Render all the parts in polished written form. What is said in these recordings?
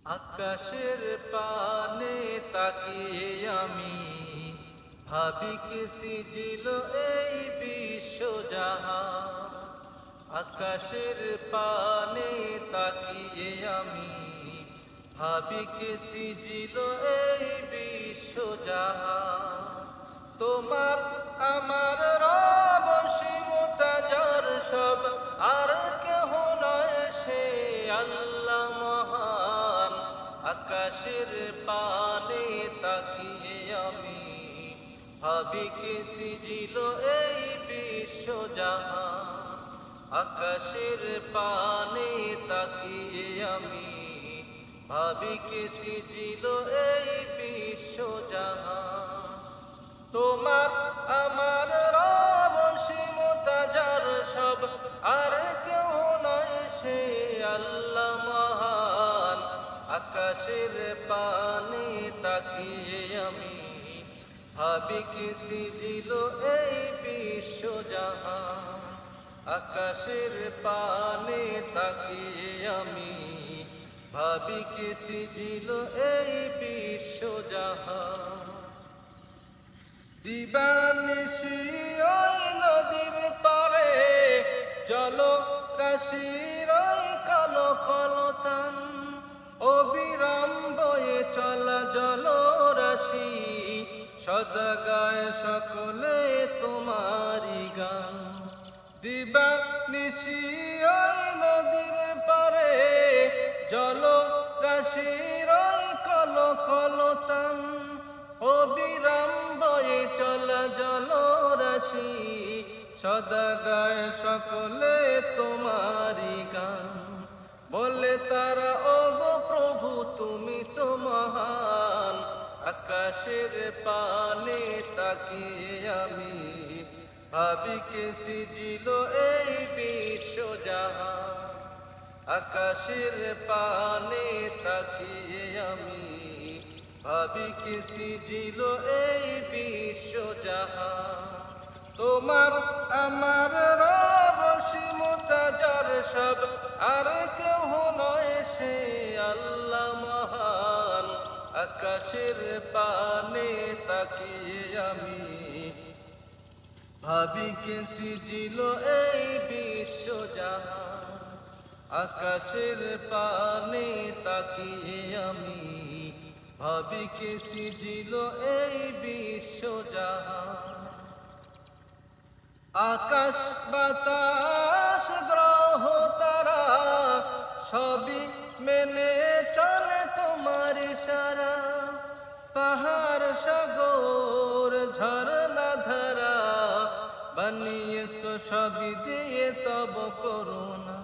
আকাশের পানে তাকিয়ে আমি ভাবি কি সিজিল এই বিশ্বজাহান। আকাশের পানে তাকিয়ে আমি ভাবি কি সিজিল এই বিশ্বজাহান। তোমার আমার রব সীমতাজার সব, আর কেহ নয় সে আল্লাহ মহান। আকাশের পানে তাকিয়ে আমি ভাবি কি সিজিল এই বিশ্বজাহান। আকাশের পানে তাকিয়ে আমি ভাবি কি সিজিল এই বিশ্বজাহান। তোমার আমার রব সীমতাজার সব, আর কেউ নয় সে আল্লাহ মহান। আকাশের পানে তাকিয়ে আমি ভাবি কি সিজিল এই বিশ্বজাহান। আকাশের পানে তাকিয়ে আমি ভাবি কি সিজিল এই বিশ্বজাহান। দিবানিশি ওই নদীর পারে জল কাশির ওই কালো কলতান, অবিরাম বয়ে চলা জল রাশি, সদা গায় সকলে তোমারি গান। দিবানিশি ওই নদীর পারে জল কাশির ওই কালো কলতান, অবিরাম বয়ে চলা জল রাশি, সদা গায় সকলে তোমারি গান। বলে তারা ওগো প্রভু তুমি তো মহান। আকাশের পানে তাকিয়ে আমি ভাবি কি সিজিল এই বিশ্বজাহান। আকাশের পানে তাকিয়ে আমি ভাবি কি সিজিল এই বিশ্বজাহান। তোমার আমার রব সীমতাজার সব, আর কেউ নয় সে আল্লাহ মহান। আকাশের পানে তাকিয়ে আমি ভাবি কি সিজিল এই বিশ্বজাহান। আকাশের পানে তাকিয়ে আমি ভাবি কি সিজিল এই বিশ্বজাহান। আকাশ বাতাস গ্রহ তারা সবই মেনে চলে তোমার ইশারা। পাহাড় সাগর ঝরনা ধারা বানিয়েছো সবই দিয়ে তব করুণা।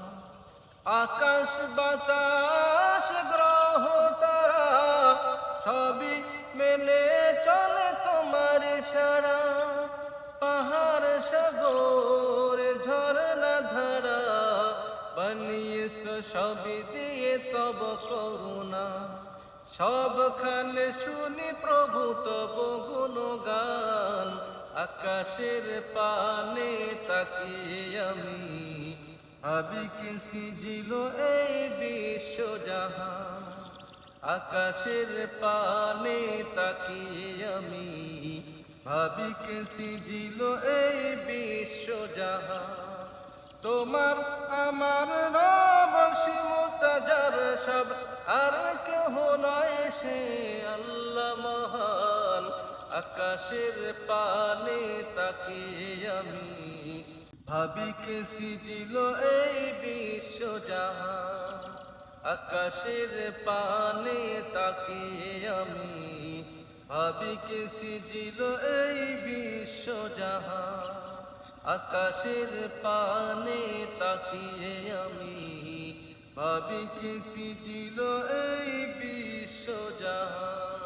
আকাশ বাতাস গ্রহ তারা সবই মেনে চলে তোমার ইশারা। পাহাড় সাগর ঝরনা ধারা বানিয়েছো সবই দিয়ে তব করুণা। সবখানে শুনি প্রভু তব গুণগান। আকাশের পানে তাকিয়ে আমি ভাবি কি সিজিল এই বিশ্বজাহান। আকাশের পানে তাকিয়ে আমি ভাবি কি সিজিল এই বিশ্বজাহান। তোমার আমার রব সীমতাজার সব, আর কেহ নয় সে আল্লাহ মহান। আকাশের পানে তাকিয়ে আমি ভাবি কি সিজিল এই বিশ্বজাহান। আকাশের পানে তাকিয়ে আমি ভাবি কি সিজিল এই বিশ্বজাহান। আকাশের পানে তাকিয়ে আমি ভাবি কি সিজিল এই বিশ্বজাহান।